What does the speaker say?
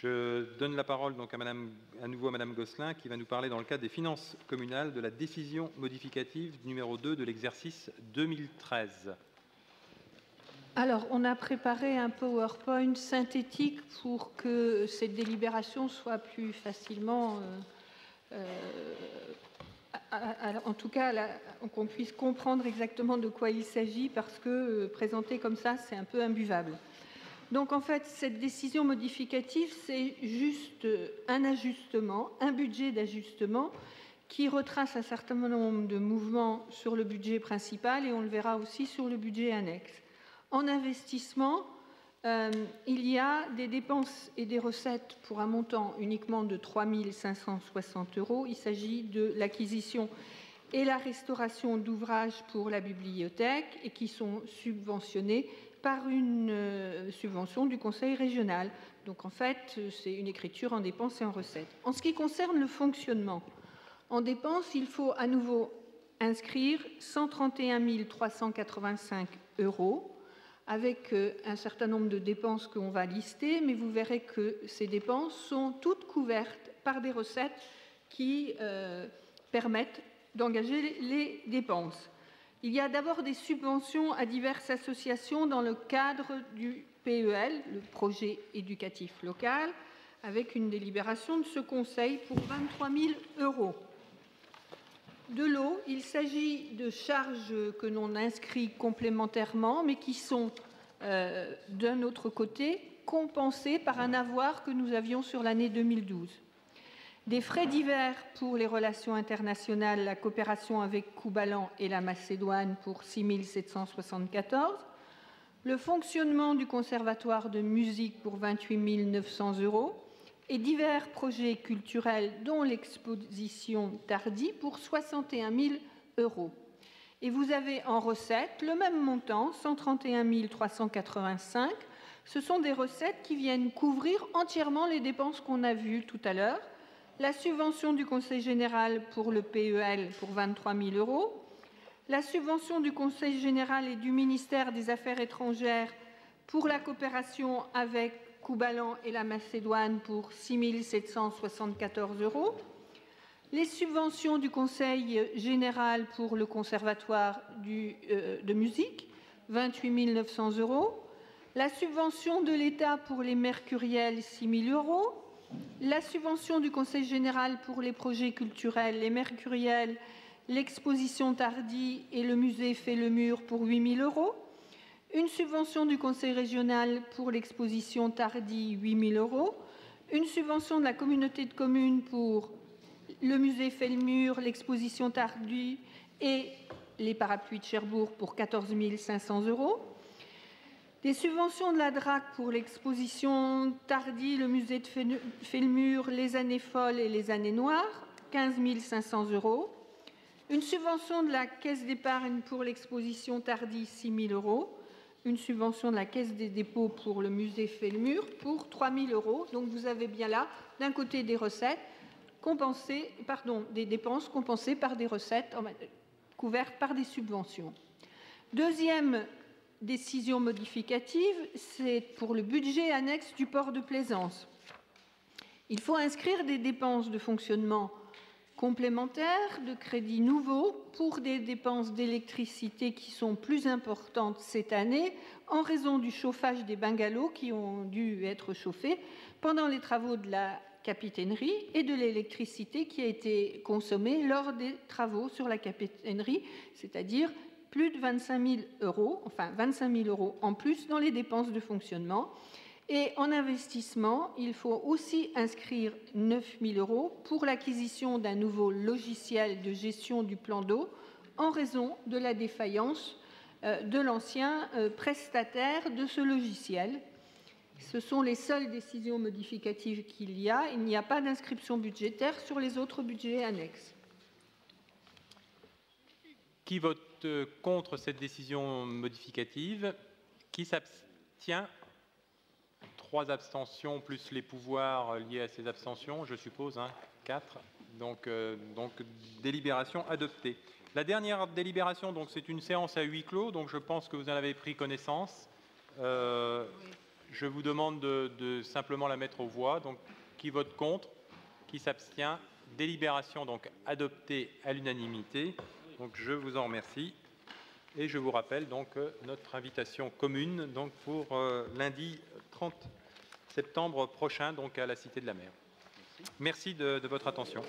Je donne la parole donc à nouveau à Madame Gosselin, qui va nous parler dans le cadre des finances communales de la décision modificative numéro 2 de l'exercice 2013. Alors, on a préparé un PowerPoint synthétique pour que cette délibération soit plus facilement, en tout cas, qu'on puisse comprendre exactement de quoi il s'agit, parce que présenté comme ça, c'est un peu imbuvable. Donc, en fait, cette décision modificative, c'est juste un ajustement, un budget d'ajustement qui retrace un certain nombre de mouvements sur le budget principal, et on le verra aussi sur le budget annexe. En investissement, il y a des dépenses et des recettes pour un montant uniquement de 3 560 €. Il s'agit de l'acquisition et la restauration d'ouvrages pour la bibliothèque et qui sont subventionnés par une subvention du Conseil régional. Donc en fait, c'est une écriture en dépenses et en recettes. En ce qui concerne le fonctionnement, en dépenses, il faut à nouveau inscrire 131 385 € avec un certain nombre de dépenses qu'on va lister, mais vous verrez que ces dépenses sont toutes couvertes par des recettes qui permettent d'engager les dépenses. Il y a d'abord des subventions à diverses associations dans le cadre du PEL, le projet éducatif local, avec une délibération de ce conseil pour 23 000 €. De l'eau, il s'agit de charges que l'on inscrit complémentairement, mais qui sont, d'un autre côté, compensées par un avoir que nous avions sur l'année 2012. Des frais divers pour les relations internationales, la coopération avec Coubalan et la Macédoine pour 6 774 €. Le fonctionnement du conservatoire de musique pour 28 900 € et divers projets culturels, dont l'exposition Tardy pour 61 000 €. Et vous avez en recettes le même montant, 131 385 €. Ce sont des recettes qui viennent couvrir entièrement les dépenses qu'on a vues tout à l'heure. La subvention du Conseil général pour le PEL pour 23 000 €, la subvention du Conseil général et du ministère des Affaires étrangères pour la coopération avec Coubalan et la Macédoine pour 6 774 €, les subventions du Conseil général pour le conservatoire de musique, 28 900 €, la subvention de l'État pour les mercuriels, 6 000 €, la subvention du Conseil général pour les projets culturels, les mercuriels, l'exposition Tardy et le musée Fait-le-Mur pour 8 000 €, une subvention du Conseil régional pour l'exposition Tardy, 8 000 €, une subvention de la communauté de communes pour le musée Fait-le-Mur, l'exposition Tardy et les parapluies de Cherbourg pour 14 500 €, des subventions de la DRAC pour l'exposition Tardy, le musée de Fait-le-Mur, les années folles et les années noires, 15 500 €, une subvention de la Caisse d'épargne pour l'exposition Tardy, 6 000 €, une subvention de la Caisse des dépôts pour le musée Fait-le-Mur pour 3 000 €. Donc vous avez bien là, d'un côté, des des dépenses compensées par des recettes couvertes par des subventions. Deuxième décision modificative, c'est pour le budget annexe du port de Plaisance. Il faut inscrire des dépenses de fonctionnement complémentaires, de crédits nouveaux pour des dépenses d'électricité qui sont plus importantes cette année en raison du chauffage des bungalows qui ont dû être chauffés pendant les travaux de la capitainerie et de l'électricité qui a été consommée lors des travaux sur la capitainerie, c'est-à-dire plus de 25 000 €, enfin 25 000 € en plus dans les dépenses de fonctionnement. Et en investissement, il faut aussi inscrire 9 000 € pour l'acquisition d'un nouveau logiciel de gestion du plan d'eau en raison de la défaillance de l'ancien prestataire de ce logiciel. Ce sont les seules décisions modificatives qu'il y a. Il n'y a pas d'inscription budgétaire sur les autres budgets annexes. Qui vote contre cette décision modificative? Qui s'abstient? 3 abstentions plus les pouvoirs liés à ces abstentions, je suppose, 4. Donc, délibération adoptée. La dernière délibération, donc c'est une séance à huis clos, donc je pense que vous en avez pris connaissance. Je vous demande de simplement la mettre aux voix. Donc, qui vote contre? Qui s'abstient? Délibération donc adoptée à l'unanimité. Donc, je vous en remercie. Et je vous rappelle donc notre invitation commune donc pour lundi 30 septembre prochain donc à la Cité de la Mer. Merci de votre attention.